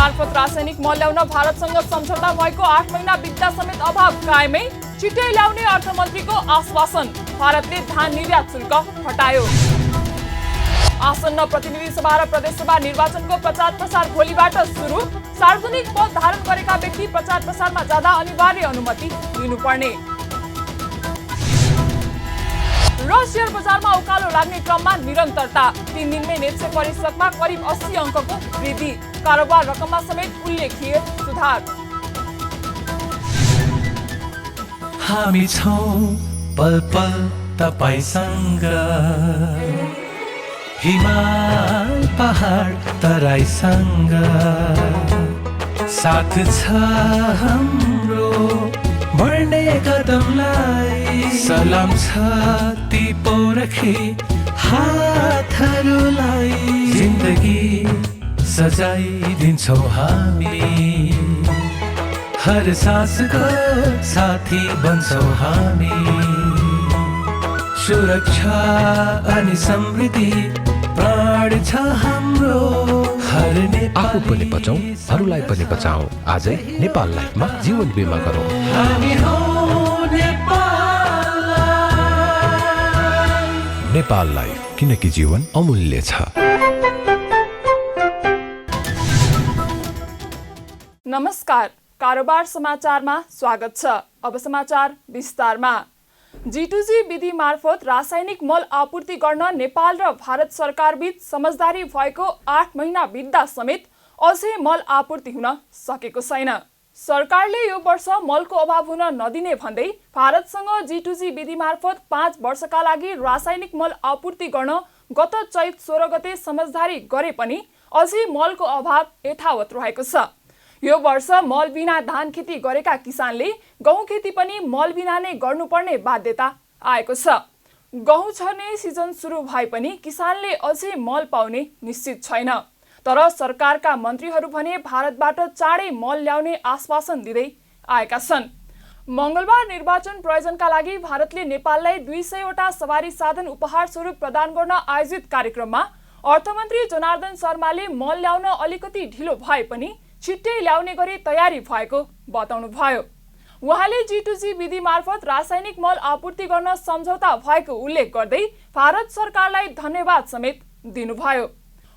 मार्फत रासायनिक मल ल्याउन भारतसँग सम्झौता भएको 8 महिना बित्दा समेत अभाव कायमै, छिट्टै ल्याउने अर्थमन्त्रीको आश्वासन। भारतले धान निर्यात शुल्क हटायो। आसन्न प्रतिनिधि सभा र प्रदेश सभा निर्वाचनको प्रचार प्रसार भोलिबाट सुरु। सार्वजनिक पद धारण गरेका व्यक्ति प्रचार प्रसारमा जाँदा अनिवार्य अनुमति लिनुपर्ने। र शेयर बजारमा उकालो लाग्ने क्रममा निरन्तरता। 3 दिनमै नेप्से परिसरमा करिब 80 अङ्कको वृद्धि। कारोबार रकममा समेत उल्लेखिए सुधार। हामी छौं पल पल तपाईसँग, हिमाल पहाड तराईसँग, साथ छ हाम्रो बढ्ने कदमलाई। सलाम छ ती पोरखे हातहरूलाई, जिन्दगी सजाइदिन्छौँ हामी, हर सासको साथी बन्छौँ हामी। सुरक्षा अनि समृद्धि प्राण छ हाम्रो, हर आफू पनि बचाऊ, अरूलाई पनि बचाऊ। आजै नेपाल लाइफमा जीवन बिमा गरौँ। हामी हौ नेपाल लाइफ। नेपाल लाइफ, किनकि जीवन अमूल्य छ। नमस्कार, कारोबार समाचारमा स्वागत छ। अब समाचार विस्तारमा। G2G विधि मार्फत रासायनिक मल आपूर्ति गर्न नेपाल र भारत सरकार बीच समझदारी भएको 8 महिना बित्दा समेत अझै मल आपूर्ति हुन सकेको छैन। सरकारले यो वर्ष मलको अभाव हुन नदिने भन्दै भारतसँग G2G विधि मार्फत 5 वर्षका लागि रासायनिक मल आपूर्ति गर्न गत चैत 16 गते समझदारी गरे पनि अझै मलको अभाव यथावत रहेको छ। यो वर्ष मल बिना धान खेती गरेका किसानले गहुँ खेती पनि मल बिना नै गर्नुपर्ने बाध्यता आएको छ। गहुँ छर्ने सिजन सुरु भए पनि किसानले अझै मल पाउने निश्चित छैन। तर सरकारका मन्त्रीहरू भने भारतबाट चाँडै मल ल्याउने आश्वासन दिँदै आएका छन्। मंगलबार निर्वाचन प्रयोजनका लागि भारतले नेपाललाई 200 वटा सवारी साधन उपहार स्वरूप प्रदान गर्न आयोजित कार्यक्रममा अर्थमन्त्री जनार्दन शर्माले मल ल्याउन अलिकति ढिलो भए पनि छिट्टै ल्याउने गरी तयारी भएको बताउनु भयो। उहाँले G2G विधि मार्फत रासायनिक मल आपूर्ति गर्न सम्झौता भएको उल्लेख गर्दै भारत सरकारलाई धन्यवाद समेत दिनुभयो।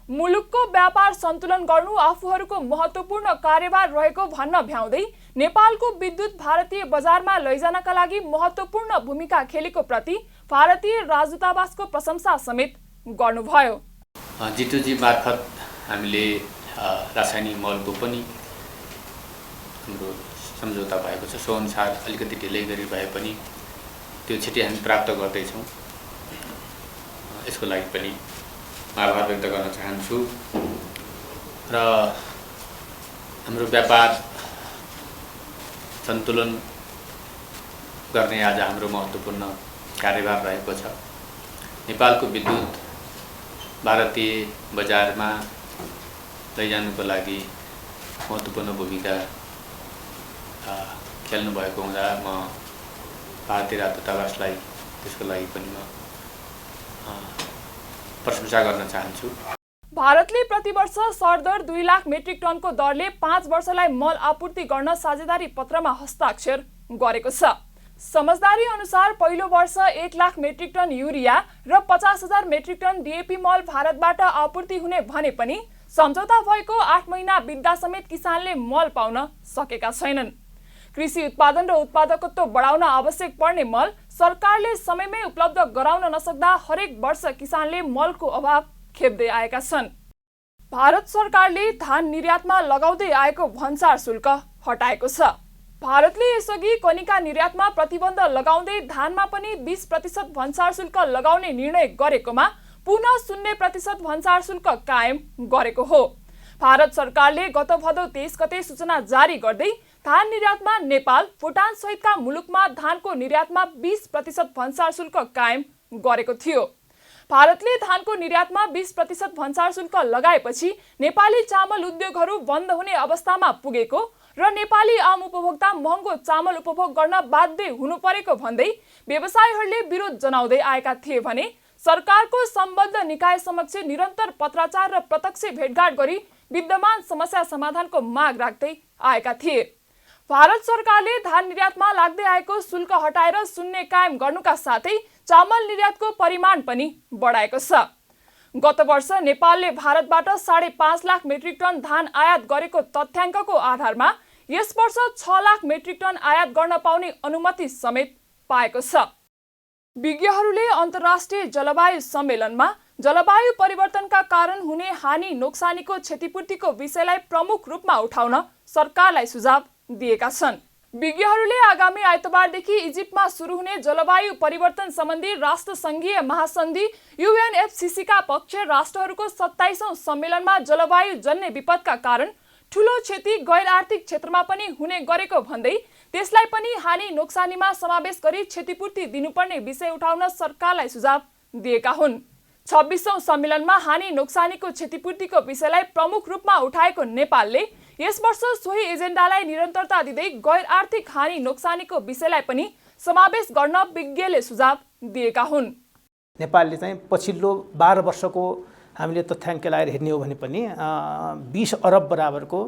मुलुकको व्यापार सन्तुलन गर्नु आफूहरूको महत्त्वपूर्ण कार्यभार रहेको भन्न भ्याउँदै नेपालको विद्युत भारतीय बजारमा लैजानका लागि महत्त्वपूर्ण भूमिका खेलेको प्रति भारतीय राजदूतावासको प्रशंसा समेत गर्नुभयो। G2G मार्फत हामीले रासायनिक मलको पनि हाम्रो सम्झौता भएको छ। सो अनुसार अलिकति ढिलै गरी भए पनि त्यो छिट्टै हामी प्राप्त गर्दैछौँ। यसको लागि पनि आभार व्यक्त गर्न चाहन्छु। र हाम्रो व्यापार सन्तुलन गर्ने आज हाम्रो महत्त्वपूर्ण कार्यभार रहेको छ। नेपालको विद्युत भारतीय बजारमा लैजानुको लागि महत्त्वपूर्ण भूमिका खेल्नु भएको हुँदा म भारतीय राजदूतावासलाई त्यसको लागि पनि म प्रशंसा गर्न चाहन्छु। भारतले प्रतिवर्ष सरदर 2 लाख मेट्रिक टनको दरले 5 वर्षलाई मल आपूर्ति गर्न साझेदारी पत्रमा हस्ताक्षर गरेको छ। समझदारी अनुसार पहिलो वर्ष 1 लाख मेट्रिक टन युरिया र 50,000 मेट्रिक टन DAP मल भारतबाट आपूर्ति हुने भने पनि सम्झौता भएको 8 महिना बित्दा समेत किसानले मल पाउन सकेका छैनन्। कृषि उत्पादन र उत्पादकत्व बढाउन आवश्यक पर्ने मल सरकारले समयमै उपलब्ध गराउन नसक्दा हरेक वर्ष किसानले मलको अभाव खेप्दै आएका छन्। भारत सरकारले धान निर्यातमा लगाउँदै आएको भन्सार शुल्क हटाएको छ। भारतले यसअघि कनिका निर्यातमा प्रतिबन्ध लगाउँदै धानमा पनि 20% भन्सार शुल्क लगाउने निर्णय गरेकोमा पुनः 0% भन्सार शुल्क कायम गरेको हो। भारत सरकारले गत भदौ 23 गते सूचना जारी गर्दै धान निर्यातमा नेपाल, भुटान सहितका मुलुकमा धानको निर्यातमा 20% भन्सार शुल्क कायम गरेको थियो। भारतले धानको निर्यातमा 20% भन्सार शुल्क लगाएपछि नेपाली चामल उद्योगहरू बन्द हुने अवस्थामा पुगेको र नेपाली आम उपभोक्ता महँगो चामल उपभोग गर्न बाध्य हुनु परेको भन्दै व्यवसायीहरूले विरोध जनाउँदै आएका थिए भने सरकारको सम्बद्ध निकाय समक्ष निरन्तर पत्राचार र प्रत्यक्ष भेटघाट गरी विद्यमान समस्या समाधानको माग राख्दै आएका थिए। भारत सरकारले धान निर्यातमा लाग्दै आएको शुल्क हटाएर शून्य कायम गर्नुका साथै चामल निर्यातको परिमाण पनि बढाएको छ। गत वर्ष नेपालले भारतबाट 5.5 लाख मेट्रिक टन धान आयात गरेको तथ्याङ्कको आधारमा यस वर्ष 6 लाख मेट्रिक टन आयात गर्न पाउने अनुमति समेत पाएको छ। विज्ञहरूले अन्तर्राष्ट्रिय जलवायु सम्मेलनमा जलवायु परिवर्तनका कारण हुने हानि नोक्सानीको क्षतिपूर्तिको विषयलाई प्रमुख रूपमा उठाउन सरकारलाई सुझाव दिएका छन्। विज्ञहरूले आगामी आइतबारदेखि इजिप्टमा सुरु हुने जलवायु परिवर्तन सम्बन्धी राष्ट्रसङ्घीय महासन्धि UNFCCका पक्ष राष्ट्रहरूको 27औं सम्मेलनमा जलवायु जन्य विपदका कारण ठूलो क्षति गैर आर्थिक क्षेत्रमा पनि हुने गरेको भन्दै त्यसलाई पनि हानि नोक्सानीमा समावेश गरी क्षतिपूर्ति दिनुपर्ने विषय उठाउन सरकारलाई सुझाव दिएका हुन्। 26औं सम्मेलनमा हानि नोक्सानीको क्षतिपूर्तिको विषयलाई प्रमुख रूपमा उठाएको नेपालले यस वर्ष सोही एजेन्डालाई निरन्तरता दिँदै गैर आर्थिक हानि नोक्सानीको विषयलाई पनि समावेश गर्न विज्ञले सुझाव दिएका हुन्। नेपालले चाहिँ पछिल्लो 12 वर्षको हामीले तथ्याङ्क लगाएर हेर्ने हो भने पनि 20 अरब बराबरको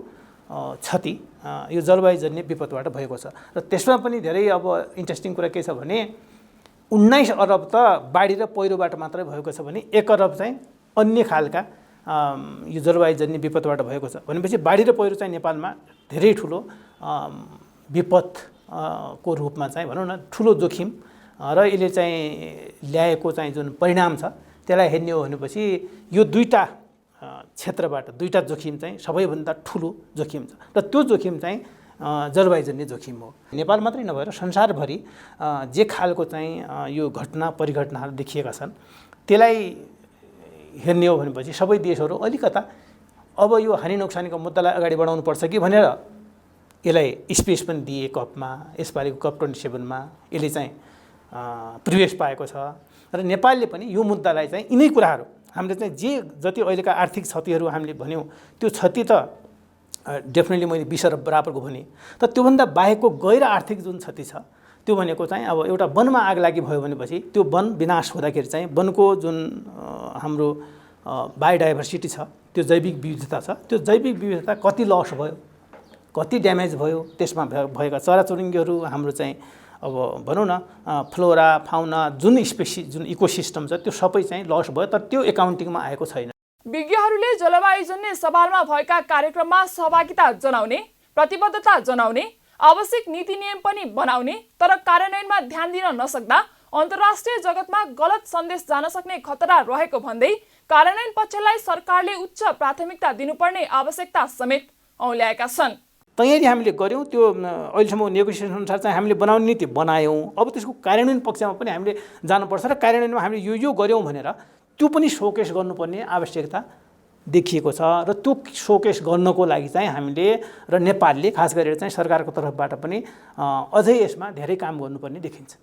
क्षति यो जलवायुजन्य विपदबाट भएको छ र त्यसमा पनि धेरै अब इन्ट्रेस्टिङ कुरा के छ भने 19 अरब त बाढी र पहिरोबाट मात्रै भएको छ भने 1 अरब चाहिँ अन्य खालका यो जलवायुजन्य विपदबाट भएको छ भनेपछि बाढी र पहिरो चाहिँ नेपालमा धेरै ठुलो विपद को रूपमा चाहिँ भनौँ न ठुलो जोखिम र यसले चाहिँ ल्याएको चाहिँ जुन परिणाम छ त्यसलाई हेर्ने हो भनेपछि यो दुईटा क्षेत्रबाट दुईटा जोखिम चाहिँ सबैभन्दा ठुलो जोखिम छ र त्यो जोखिम चाहिँ जलवायुजन्य जोखिम हो। नेपाल मात्रै नभएर संसारभरि जे खालको चाहिँ यो घटना परिघटनाहरू देखिएका छन् त्यसलाई हेर्ने हो भनेपछि सबै देशहरू अलिकता अब यो हानि नोक्सानीको मुद्दालाई अगाडि बढाउनु पर्छ कि भनेर यसलाई स्पेस पनि दिए कपमा यसपालिको कप 27मा यसले चाहिँ प्रवेश पाएको छ र नेपालले पनि यो मुद्दालाई चाहिँ यिनै कुराहरू हामीले चाहिँ जे जति अहिलेका आर्थिक क्षतिहरू हामीले भन्यौँ त्यो क्षति त डेफिनेटली मैले 20 अरब बराबरको भने तर त्योभन्दा बाहेकको गैर आर्थिक जुन क्षति छ त्यो भनेको चाहिँ अब एउटा वनमा आग लागि भयो भनेपछि त्यो वन विनाश हुँदाखेरि चाहिँ वनको जुन हाम्रो बायोडाइभर्सिटी छ त्यो जैविक विविधता छ त्यो जैविक विविधता कति लस भयो कति ड्यामेज भयो त्यसमा भएका चराचुरुङ्गीहरू हाम्रो चाहिँ अब भनौँ न फ्लोरा फाउना जुन स्पेसिस जुन इकोसिस्टम छ त्यो सबै चाहिँ लस भयो तर त्यो एकाउन्टिङमा आएको छैन। विज्ञहरूले जलवायुजन्य सवालमा भएका कार्यक्रममा सहभागिता जनाउने प्रतिबद्धता जनाउने आवश्यक नीति नियम पनि बनाउने तर कार्यान्वयनमा ध्यान दिन नसक्दा अन्तर्राष्ट्रिय जगतमा गलत सन्देश जान सक्ने खतरा रहेको भन्दै कार्यान्वयन पक्षलाई सरकारले उच्च प्राथमिकता दिनुपर्ने आवश्यकता समेत औल्याएका छन्। तयारी हामीले गर्यौँ त्यो अहिलेसम्म नेगोसिएसन अनुसार चाहिँ हामीले बनाउने नीति बनायौँ अब त्यसको कार्यान्वयन पक्षमा पनि हामीले जानुपर्छ र कार्यान्वयनमा हामीले यो गर्यौँ भनेर त्यो पनि सोकेस गर्नुपर्ने आवश्यकता देखिएको छ र त्यो सोकेस गर्नको लागि चाहिँ हामीले र नेपालले खास गरेर चाहिँ सरकारको तर्फबाट पनि अझै यसमा धेरै काम गर्नुपर्ने देखिन्छ।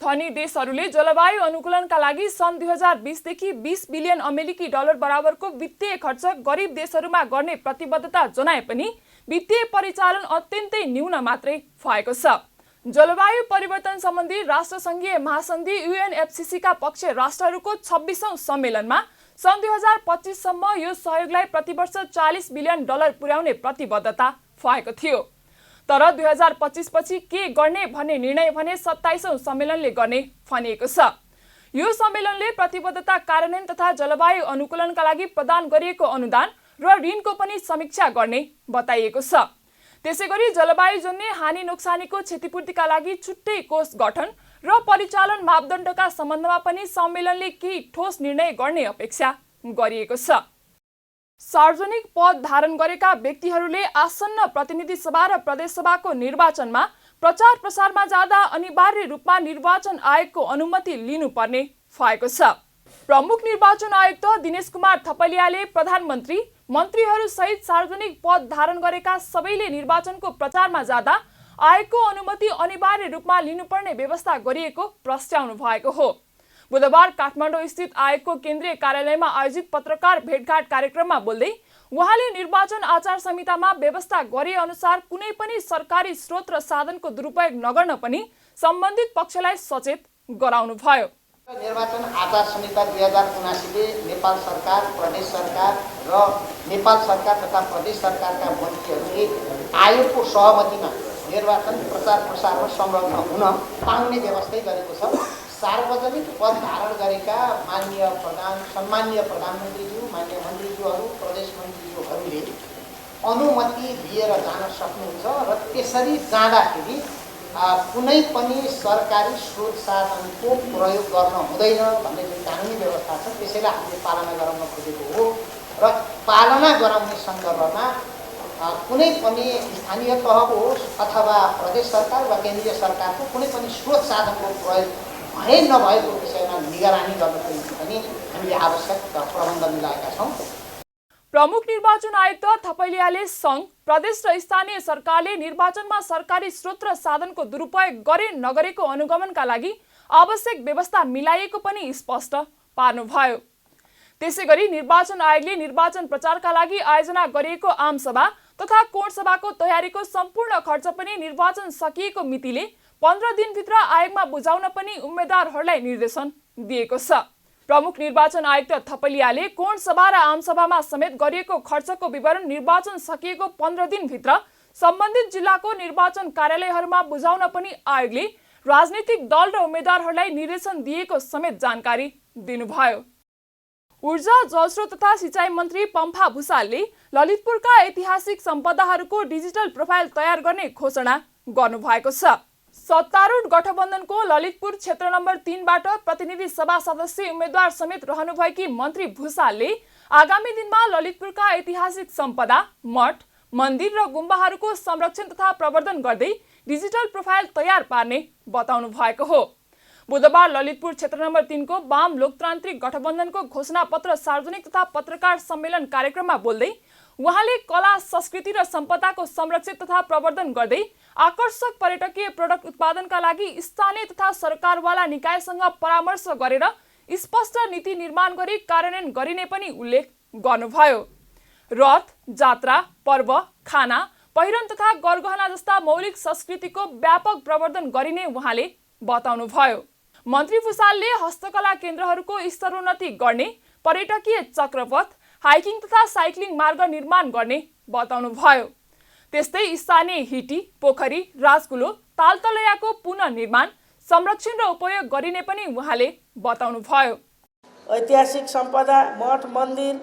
धनी देशहरूले जलवायु अनुकूलनका लागि सन् 2020 देखि 20 बिलियन अमेरिकी डलर बराबरको वित्तीय खर्च गरिब देशहरूमा गर्ने प्रतिबद्धता जनाए पनि वित्तीय परिचालन अत्यन्तै न्यून मात्रै भएको छ। जलवायु परिवर्तन सम्बन्धी राष्ट्रसङ्घीय महासन्धि UNFCCका पक्ष राष्ट्रहरूको 26औं सम्मेलनमा सन् 2025 सम्म यो सहयोगलाई प्रतिवर्ष 40 बिलियन डलर पुर्याउने प्रतिबद्धता भएको थियो तर 2025 पछि के गर्ने भन्ने निर्णय भने 27औं सम्मेलनले गर्ने भनिएको छ। यो सम्मेलनले प्रतिबद्धता कार्यान्वयन तथा जलवायु अनुकूलनका लागि प्रदान गरिएको अनुदान र ऋणको पनि समीक्षा गर्ने बताइएको छ। त्यसैगरी जलवायुजन्य हानि नोक्सानीको क्षतिपूर्तिका लागि छुट्टै कोष गठन र परिचालन मापदण्डका सम्बन्धमा पनि सम्मेलनले केही ठोस निर्णय गर्ने अपेक्षा गरिएको छ। सार्वजनिक पद धारण गरेका व्यक्तिहरूले आसन्न प्रतिनिधि सभा र प्रदेश सभाको निर्वाचनमा प्रचार प्रसारमा जाँदा अनिवार्य रूपमा निर्वाचन आयोगको अनुमति लिनुपर्ने भएको छ। प्रमुख निर्वाचन आयुक्त दिनेश कुमार थपलियाले प्रधानमन्त्री मन्त्रीहरू सहित सार्वजनिक पद धारण गरेका सबैले निर्वाचनको प्रचारमा जाँदा आयोगको अनुमति अनिवार्य रूपमा लिनुपर्ने व्यवस्था गरिएको प्रस्ताउनु भएको हो। बुधबार काठमाडौँ स्थित आयोगको केन्द्रीय कार्यालयमा आयोजित पत्रकार भेटघाट कार्यक्रममा बोल्दै उहाँले निर्वाचन आचार संहितामा व्यवस्था गरे अनुसार कुनै पनि सरकारी स्रोत र साधनको दुरुपयोग नगर्न पनि सम्बन्धित पक्षलाई सचेत गराउनु भयो। निर्वाचन आचार संहिता 2079ले नेपाल सरकार, प्रदेश सरकार र नेपाल सरकार तथा प्रदेश सरकारका मन्त्रीहरूले आयोगको सहमतिमा निर्वाचन प्रचार प्रसारमा संलग्न हुन पाउने व्यवस्था गरेको छ। सार्वजनिक पद धारण गरेका सम्माननीय प्रधानमन्त्रीज्यू, मान्य मन्त्रीज्यूहरू, प्रदेश मन्त्रीज्यूहरूले अनुमति लिएर जान सक्नुहुन्छ र त्यसरी जाँदाखेरि कुनै पनि सरकारी स्रोत साधनको प्रयोग गर्न हुँदैन भन्ने जुन कानुनी व्यवस्था छ त्यसैलाई हामीले पालना गराउन खोजेको हो र पालना गराउने सन्दर्भमा कुनै पनि स्थानीय तहको होस् अथवा प्रदेश सरकार वा केन्द्रीय सरकारको कुनै पनि स्रोत साधनको प्रयोग भए नभएको विषयमा निगरानी गर्नको निम्ति पनि हामीले आवश्यक प्रबन्ध मिलाएका छौँ। प्रमुख निर्वाचन आयुक्त थपलियाले सङ्घ, प्रदेश र स्थानीय सरकारले निर्वाचनमा सरकारी स्रोत र साधनको दुरुपयोग गरे नगरेको अनुगमनका लागि आवश्यक व्यवस्था मिलाइएको पनि स्पष्ट पार्नुभयो। त्यसैगरी निर्वाचन आयोगले निर्वाचन प्रचारका लागि आयोजना गरिएको आमसभा तथा कोणसभाको तयारीको सम्पूर्ण खर्च पनि निर्वाचन सकिएको मितिले 15 दिनभित्र आयोगमा बुझाउन पनि उम्मेद्वारहरूलाई निर्देशन दिएको छ। प्रमुख निर्वाचन आयुक्त थपलियाले कोणसभा र आमसभामा समेत गरिएको खर्चको विवरण निर्वाचन सकिएको 15 दिनभित्र सम्बन्धित जिल्लाको निर्वाचन कार्यालयहरूमा बुझाउन पनि आयोगले राजनीतिक दल र उम्मेद्वारहरूलाई निर्देशन दिएको समेत जानकारी दिनुभयो। ऊर्जा, जलस्रोत तथा सिँचाइ मन्त्री पम्फा भुसालले ललितपुरका ऐतिहासिक सम्पदाहरूको डिजिटल प्रोफाइल तयार गर्ने घोषणा गर्नुभएको छ। सत्तारूढ गठबन्धनको ललितपुर क्षेत्र नम्बर 3बाट प्रतिनिधि सभा सदस्य उम्मेद्वार समेत रहनुभएकी मन्त्री भुसालले आगामी दिनमा ललितपुरका ऐतिहासिक सम्पदा, मठ, मन्दिर र गुम्बाहरूको संरक्षण तथा प्रवर्धन गर्दै डिजिटल प्रोफाइल तयार पार्ने बताउनु भएको हो। बुधबार ललितपुर क्षेत्र नम्बर 3 को वाम लोकतान्त्रिक गठबन्धनको घोषणापत्र सार्वजनिक तथा पत्रकार सम्मेलन कार्यक्रममा बोल्दै उहाँले कला, संस्कृति र सम्पदाको संरक्षण तथा प्रवर्धन गर्दै आकर्षक पर्यटकीय प्रोडक्ट उत्पादनका लागि स्थानीय तथा सरकारवाला निकायसँग परामर्श गरेर स्पष्ट नीति निर्माण गरी कार्यान्वयन गरिने पनि उल्लेख गर्नुभयो। रथ, जात्रा, पर्व, खाना, पहिरन तथा गरगहना जस्ता मौलिक संस्कृतिको व्यापक प्रवर्धन गरिने उहाँले बताउनुभयो। मन्त्री भुसालले हस्तकला केन्द्रहरूको स्तरोन्नति गर्ने, पर्यटकीय चक्रपथ, हाइकिङ तथा साइक्लिङ मार्ग निर्माण गर्ने बताउनुभयो। त्यस्तै स्थानीय हिटी, पोखरी, राजकुलो, तालतलैयाको पुनर्निर्माण, संरक्षण र उपयोग गरिने पनि उहाँले बताउनुभयो। ऐतिहासिक सम्पदा, मठ, मन्दिर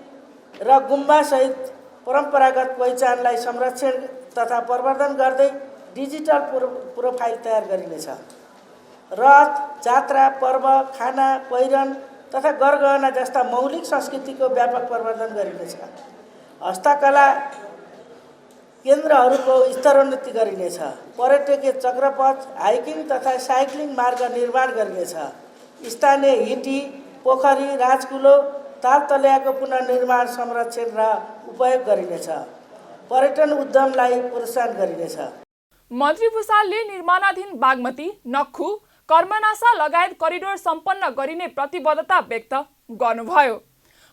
र गुम्बा सहित परम्परागत पहिचानलाई संरक्षण तथा प्रवर्धन गर्दै डिजिटल प्रोफाइल तयार गरिनेछ। रथ, जात्रा, पर्व, खाना, पहिरन तथा गरगहना जस्ता मौलिक संस्कृतिको व्यापक प्रवर्धन गरिनेछ। हस्तकला केन्द्रहरूको स्तरोन्नति गरिनेछ। पर्यटकीय चक्रपथ, हाइकिङ तथा साइक्लिङ मार्ग निर्माण गरिनेछ। स्थानीय हिटी, पोखरी, राजकुलो, तालतलैयाको पुनर्निर्माण, संरक्षण र उपयोग गरिनेछ। पर्यटन उद्यमलाई प्रोत्साहन गरिनेछ। मन्त्री भुसालले निर्माणाधीन बागमती, नक्खु, कर्मनासा लगायत करिडोर सम्पन्न गरिने प्रतिबद्धता व्यक्त गर्नुभयो।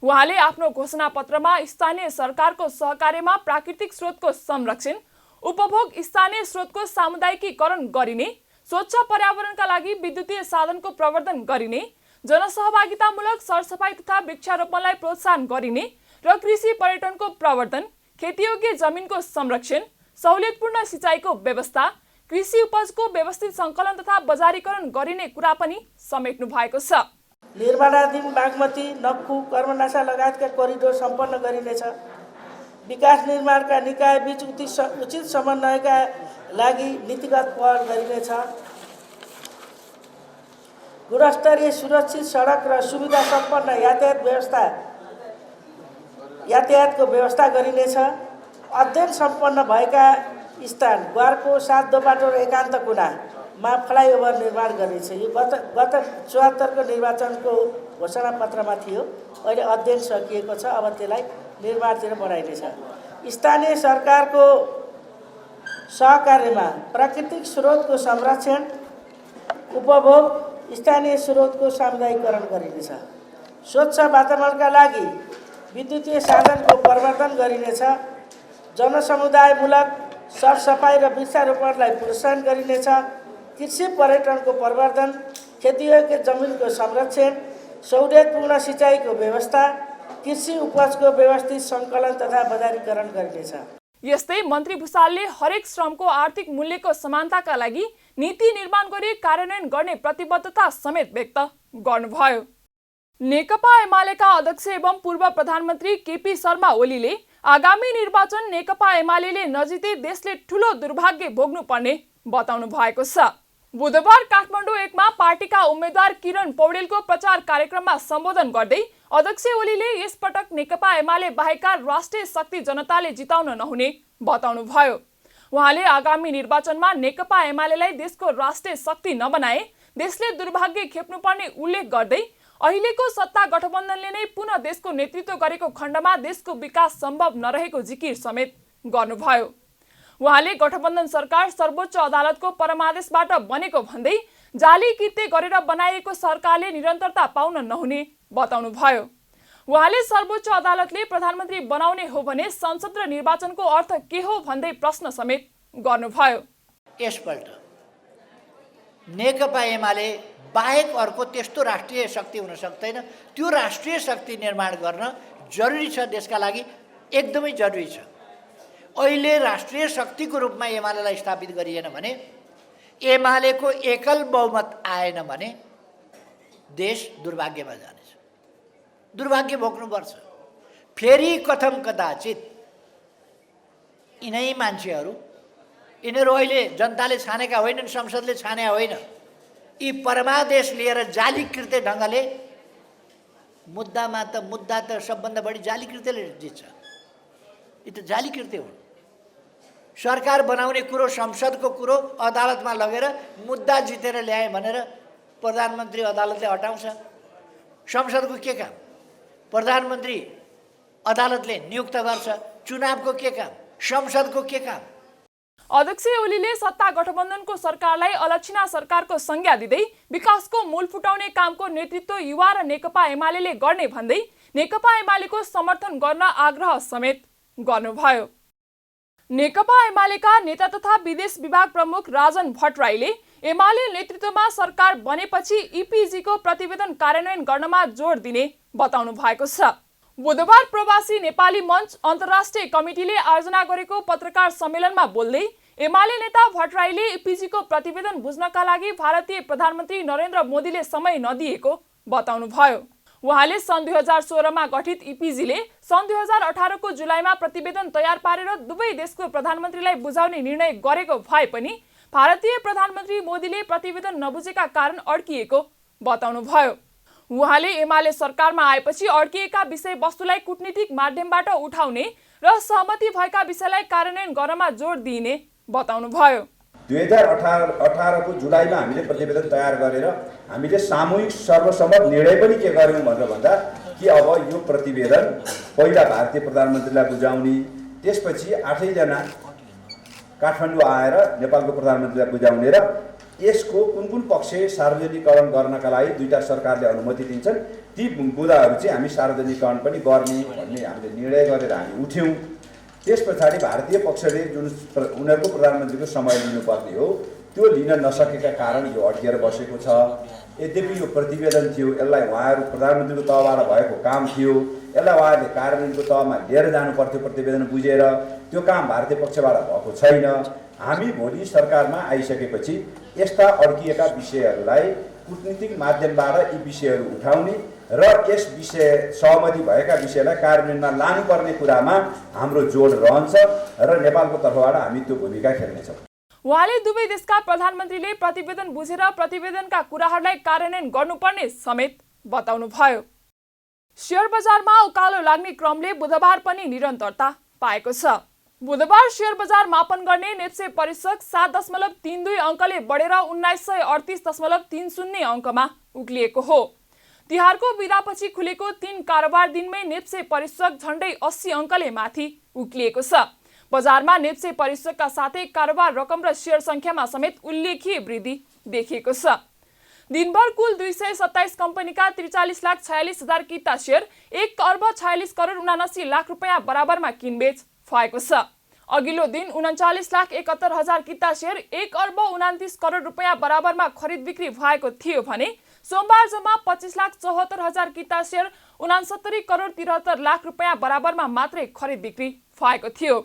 उहाँले आफ्नो घोषणापत्रमा स्थानीय सरकारको सहकार्यमा प्राकृतिक स्रोतको संरक्षण, उपभोग स्थानीय स्रोतको सामुदायिकीकरण गरिने, स्वच्छ पर्यावरणका लागि विद्युतीय साधनको प्रवर्धन गरिने, जनसहभागितामूलक सरसफाई तथा वृक्षारोपणलाई प्रोत्साहन गरिने र कृषि पर्यटनको प्रवर्धन, खेतीयोग्य जमिनको संरक्षण, सहुलियतपूर्ण सिँचाइको व्यवस्था, कृषि उपजको व्यवस्थित सङ्कलन तथा बजारीकरण गरिने कुरा पनि समेट्नु भएको छ। निर्माणाधीन बागमती, नक्खु, कर्मनासा लगायतका कोरिडोर सम्पन्न गरिनेछ। विकास निर्माणका निकाय बीच उचित समन्वयका लागि नीतिगत पहल गरिनेछ। गुणस्तरीय सुरक्षित सडक र सुविधा सम्पन्न यातायातको व्यवस्था गरिनेछ। अध्ययन सम्पन्न भएका स्थान ग्वारको 7 बाटो र एकान्त कुनामा फ्लाइओभर निर्माण गरिनेछ। यो गत 74को निर्वाचनको घोषणापत्रमा थियो। अहिले अध्ययन सकिएको छ, अब त्यसलाई निर्माणतिर बढाइनेछ। स्थानीय सरकारको सहकार्यमा प्राकृतिक स्रोतको संरक्षण, उपभोग, स्थानीय स्रोतको सामुदायिकरण गरिनेछ। स्वच्छ वातावरणका लागि विद्युतीय साधनको प्रवर्धन गरिनेछ। जनसमुदायमूलक सरसफाई र वृक्षारोपणलाई प्रोत्साहन गरिनेछ। कृषि पर्यटनको प्रवर्धन, खेतीयोग्य जमिनको संरक्षण, सहुलियतपूर्ण सिँचाइको व्यवस्था, कृषि उपजको व्यवस्थित सङ्कलन तथा बजारीकरण गरिनेछ। यस्तै मन्त्री भुसालले हरेक श्रमको आर्थिक मूल्यको समानताका लागि नीति निर्माण गरी कार्यान्वयन गर्ने प्रतिबद्धता समेत व्यक्त गर्नुभयो। नेकपा एमालेका अध्यक्ष एवं पूर्व प्रधानमन्त्री केपी शर्मा ओलीले आगामी निर्वाचन नेकपा एमाले नजिते देशले ठूलो दुर्भाग्य भोग्नुपर्ने बताउनु भएको छ। बुधबार काठमाडौँ 1 मा पार्टीका उम्मेद्वार किरण पौडेलको प्रचार कार्यक्रममा सम्बोधन गर्दै अध्यक्ष ओलीले यसपटक नेकपा एमाले बाहेकका राष्ट्रिय शक्ति जनताले जिताउन नहुने बताउनु भयो। उहाँले आगामी निर्वाचनमा नेकपा एमालेलाई देशको राष्ट्रिय शक्ति नबनाए देशले दुर्भाग्य खेप्नुपर्ने उल्लेख गर्दै अहिलेको सत्ता गठबन्धनले नै पुनः देशको नेतृत्व गरेको खण्डमा देशको विकास सम्भव नरहेको जिकिर समेत गर्नुभयो। उहाँले गठबन्धन सरकार सर्वोच्च अदालतको परमादेशबाट बनेको भन्दै जाली कृत्य गरेर बनाइएको सरकारले निरन्तरता पाउन नहुने बताउनु भयो। उहाँले सर्वोच्च अदालतले प्रधानमन्त्री बनाउने हो भने संसद र निर्वाचनको अर्थ के हो भन्दै प्रश्न समेत गर्नुभयो। यसपल्ट नेकपा एमाले बाहेक अर्को त्यस्तो राष्ट्रिय शक्ति हुन सक्दैन। त्यो राष्ट्रिय शक्ति निर्माण गर्न जरुरी छ, देशका लागि एकदमै जरुरी छ। अहिले राष्ट्रिय शक्तिको रूपमा एमालेलाई स्थापित गरिएन भने, एमालेको एकल बहुमत आएन भने देश दुर्भाग्यमा जानेछ, दुर्भाग्य भोग्नुपर्छ। फेरि कथम कदाचित यिनै मान्छेहरू, यिनीहरू अहिले जनताले छानेका होइनन्, संसदले छाने होइन, यी परमादेश लिएर जाली कृत्य ढङ्गले मुद्दा त सबभन्दा बढी जाली कृत्यले जित्छ। यी त जाली कृत्य हो। सरकार बनाउने कुरो, संसदको कुरो अदालतमा लगेर मुद्दा जितेर ल्याए भनेर प्रधानमन्त्री अदालतले हटाउँछ। संसदको के काम? प्रधानमन्त्री अदालतले नियुक्त गर्छ। चुनावको के काम? संसदको के काम? अध्यक्ष ओलीले सत्ता गठबन्धनको सरकारलाई अलक्षिणा सरकारको संज्ञा दिँदै विकासको मूल फुटाउने कामको नेतृत्व युवा र नेकपा एमाले गर्ने भन्दै नेकपा एमालेको समर्थन गर्न आग्रह समेत गर्नुभयो। नेकपा एमालेका नेता तथा विदेश विभाग प्रमुख राजन भट्टराईले एमाले नेतृत्वमा सरकार बनेपछि इपिजीको प्रतिवेदन कार्यान्वयन गर्नमा जोड दिने बताउनु भएको छ। बुधबार प्रवासी नेपाली मञ्च अन्तर्राष्ट्रिय कमिटीले आयोजना गरेको पत्रकार सम्मेलनमा बोल्दै एमाले नेता भट्टराईले इपिजीको प्रतिवेदन बुझ्नका लागि भारतीय प्रधानमन्त्री नरेन्द्र मोदीले समय नदिएको बताउनु भयो। उहाँले सन् 2016 मा गठित इपिजीले सन् 2018 को जुलाईमा प्रतिवेदन तयार पारेर दुवै देशको प्रधानमन्त्रीलाई बुझाउने निर्णय गरेको भए पनि भारतीय प्रधानमन्त्री मोदीले प्रतिवेदन नबुझेका कारण अड्किएको बताउनु भयो। उहाँले एमाले सरकारमा आएपछि अड्किएका विषयवस्तुलाई कूटनीतिक माध्यमबाट उठाउने र सहमति भएका विषयलाई कार्यान्वयन गर्नमा जोड दिइने बताउनु भयो। 2018 को जुलाईमा हामीले प्रतिवेदन तयार गरेर हामीले सामूहिक सर्वसम्मत निर्णय पनि के गर्यौं भनेर भन्दा कि अब यो प्रतिवेदन पहिला भारतीय प्रधानमन्त्रीलाई बुझाउने, त्यसपछि 8 जना काठमाडौँ आएर नेपालको प्रधानमन्त्रीलाई बुझाउने र यसको कुन पक्ष सार्वजनिकरण गर्नका लागि दुईटा सरकारले अनुमति दिन्छन् ती बुदाहरू चाहिँ हामी सार्वजनिकरण पनि गर्ने भन्ने हामीले निर्णय गरेर हामी उठ्यौं। त्यसपछि भारतीय पक्षले जुन उनीहरूको प्रधानमन्त्रीको समय लिनुपर्ने हो त्यो लिन नसकेका कारण यो अड्किएर बसेको छ। यद्यपि यो प्रतिवेदन थियो, यसलाई उहाँहरू प्रधानमन्त्रीको तहबाट भएको काम थियो, यसलाई उहाँहरूले कार्यान्वयनको तहमा लिएर जानु पर्थ्यो प्रतिवेदन बुझेर, त्यो काम भारतीय पक्षबाट भएको छैन। हामी भोलि सरकारमा आइसकेपछि यस्ता अड्किएका विषयहरूलाई कूटनीतिक माध्यमबाट यी विषयहरू उठाउने र यस विषय सहमति भएका विषयलाई कार्यान्वयनमा लानुपर्ने कुरामा हाम्रो जोड रहन्छ र नेपालको तर्फबाट हामी त्यो भूमिका खेल्नेछौँ। उहाँले दुवै देशका प्रधानमन्त्रीले प्रतिवेदन बुझेर प्रतिवेदनका कुराहरूलाई कार्यान्वयन गर्नुपर्ने समेत बताउनु भयो। शेयर बजारमा उकालो लाग्ने क्रमले बुधबार पनि निरन्तरता पाएको छ। बुधबार शेयर बजार मापन गर्ने नेप्से परिसक 7.32 अङ्कले बढेर 1938.30 अङ्कमा उक्लिएको हो। तिहारको बिदापछि खुलेको 3 कारोबार दिनमै नेप्से परिसक झण्डै 80 अङ्कले माथि उक्लिएको छ। बजारमा नेप्से परिसकका साथै कारोबार रकम र शेयर संख्यामा समेत उल्लेखीय वृद्धि देखिएको छ। दिनभर कुल 227 कम्पनीका 43,46,000 किता शेयर 1 अर्ब 46 करोड 79 लाख रुपैयाँ बराबरमा किनबेच भएको छ। अघिल्लो दिन 39,71,000 किता सेयर 1 अर्ब 29 करोड रुपैयाँ बराबरमा खरिद बिक्री भएको थियो भने सोमबार जम्मा 25,74,000 किता सेयर 69 करोड 73 लाख रुपैयाँ बराबरमा मात्रै खरिद बिक्री भएको थियो।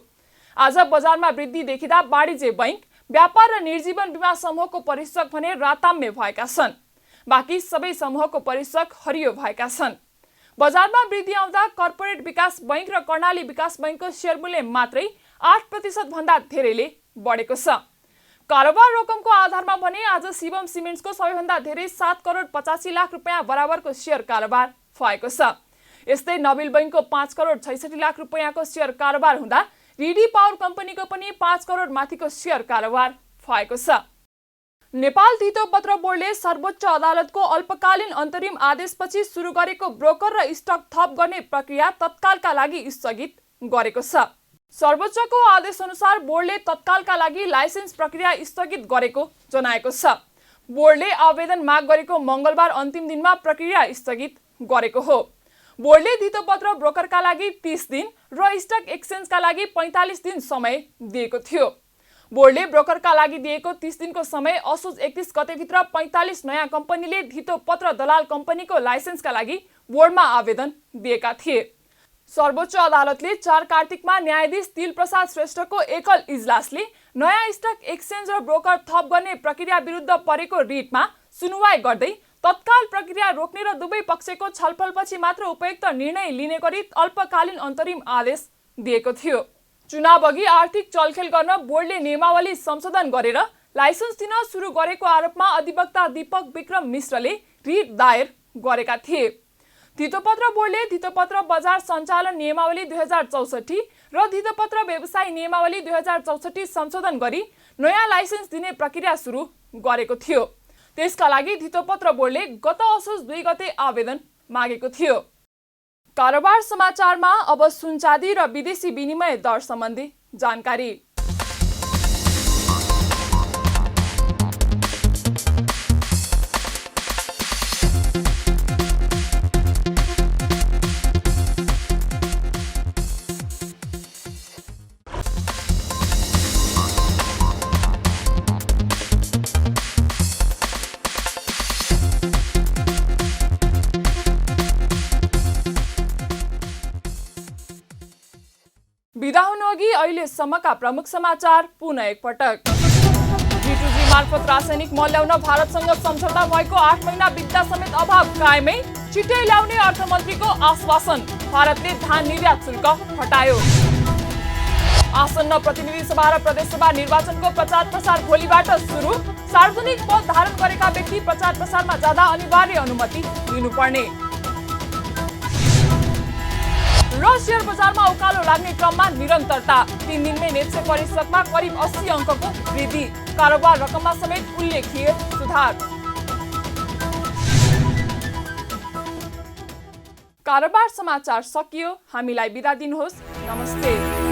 आज बजारमा वृद्धि देखिँदा वाणिज्य बैंक, व्यापार र निर्जीवन बीमा समूहको परिसक भने राताम्य भएका छन्। बाँकी सबै समूहको परिसक हरियो भएका छन्। बजारमा वृद्धि आउँदा कर्पोरेट विकास बैंक र कर्णाली विकास बैंकको सेयर मूल्य मात्रै 8% भन्दा धेरैले बढेको छ। कारोबार रकमको आधारमा भने आज शिवम सिमेन्ट्सको सबैभन्दा धेरै 7 करोड 85 लाख रुपैयाँ बराबरको सेयर कारोबार भएको छ। यस्तै नबिल बैंकको 5 करोड 66 लाख रुपैयाँको सेयर कारोबार हुँदा रिडी पावर कम्पनीको पनि 5 करोड माथिको सेयर कारोबार भएको छ। नेपाल धितोपत्र बोर्डले सर्वोच्च अदालतको अल्पकालीन अन्तरिम आदेशपछि सुरु गरेको ब्रोकर र स्टक थप गर्ने प्रक्रिया तत्कालका लागि स्थगित गरेको छ। सर्वोच्चको आदेश अनुसार बोर्डले तत्कालका लागि लाइसेन्स प्रक्रिया स्थगित गरेको जनाएको छ। बोर्डले आवेदन माग गरेको मंगलबार अन्तिम दिनमा प्रक्रिया स्थगित गरेको हो। बोर्डले धितोपत्र ब्रोकरका लागि 30 दिन र स्टक एक्सचेन्जका लागि 45 दिन समय दिएको थियो। बोर्डले ब्रोकरका लागि दिएको 30 दिनको समय असोज 31 गतेभित्र 45 नयाँ कम्पनीले धितोपत्र दलाल कम्पनीको लाइसेन्सका लागि बोर्डमा आवेदन दिएका थिए। सर्वोच्च अदालतले 4 कार्तिकमा न्यायाधीश तिल प्रसाद श्रेष्ठको एकल इजलासले नयाँ स्टक एक्सचेन्ज र ब्रोकर थप गर्ने प्रक्रिया विरुद्ध परेको रिटमा सुनुवाई गर्दै तत्काल प्रक्रिया रोक्ने र दुवै पक्षको छलफलपछि मात्र उपयुक्त निर्णय लिने गरी अल्पकालीन अन्तरिम आदेश दिएको थियो। चुनाव अघि आर्थिक चलखेल गर्न बोर्डले नियमावली संशोधन गरेर लाइसेन्स दिन सुरु गरेको आरोपमा अधिवक्ता दीपक विक्रम मिश्रले रिट दायर गरेका थिए। धितोपत्र बोर्डले धितोपत्र बजार सञ्चालन नियमावली 2064 र धितोपत्र व्यवसाय नियमावली 2064 संशोधन गरी नयाँ लाइसेन्स दिने प्रक्रिया सुरु गरेको थियो। त्यसका लागि धितोपत्र बोर्डले गत असोज 2 गते आवेदन मागेको थियो। कारोबार समाचारमा अब सुनचाँदी र विदेशी विनिमय दर सम्बन्धी जानकारी। बिदा हुनुअघि अहिलेसम्मका प्रमुख समाचार पुनः एकपटक। G2G मार्फत रासायनिक मल ल्याउन भारतसँग सम्झौता भएको 8 महिना बित्दा समेत अभाव कायमै, छिट्टै ल्याउने अर्थमन्त्रीको आश्वासन। भारतले धान निर्यात शुल्क हटायो। आसन्न प्रतिनिधि सभा र प्रदेश सभा निर्वाचनको प्रचार प्रसार भोलिबाट सुरु। सार्वजनिक पद धारण गरेका व्यक्ति प्रचार प्रसारमा जाँदा अनिवार्य अनुमति लिनुपर्ने। र शेयर बजारमा उकालो लाग्ने क्रममा निरन्तरता। 3 दिनमै नेप्से परिसकमा करिब 80 अङ्कको वृद्धि। कारोबार रकममा समेत उल्लेखिय सुधार। कारोबार समाचार सकियो। हामीलाई बिदा दिनुहोस्। नमस्ते।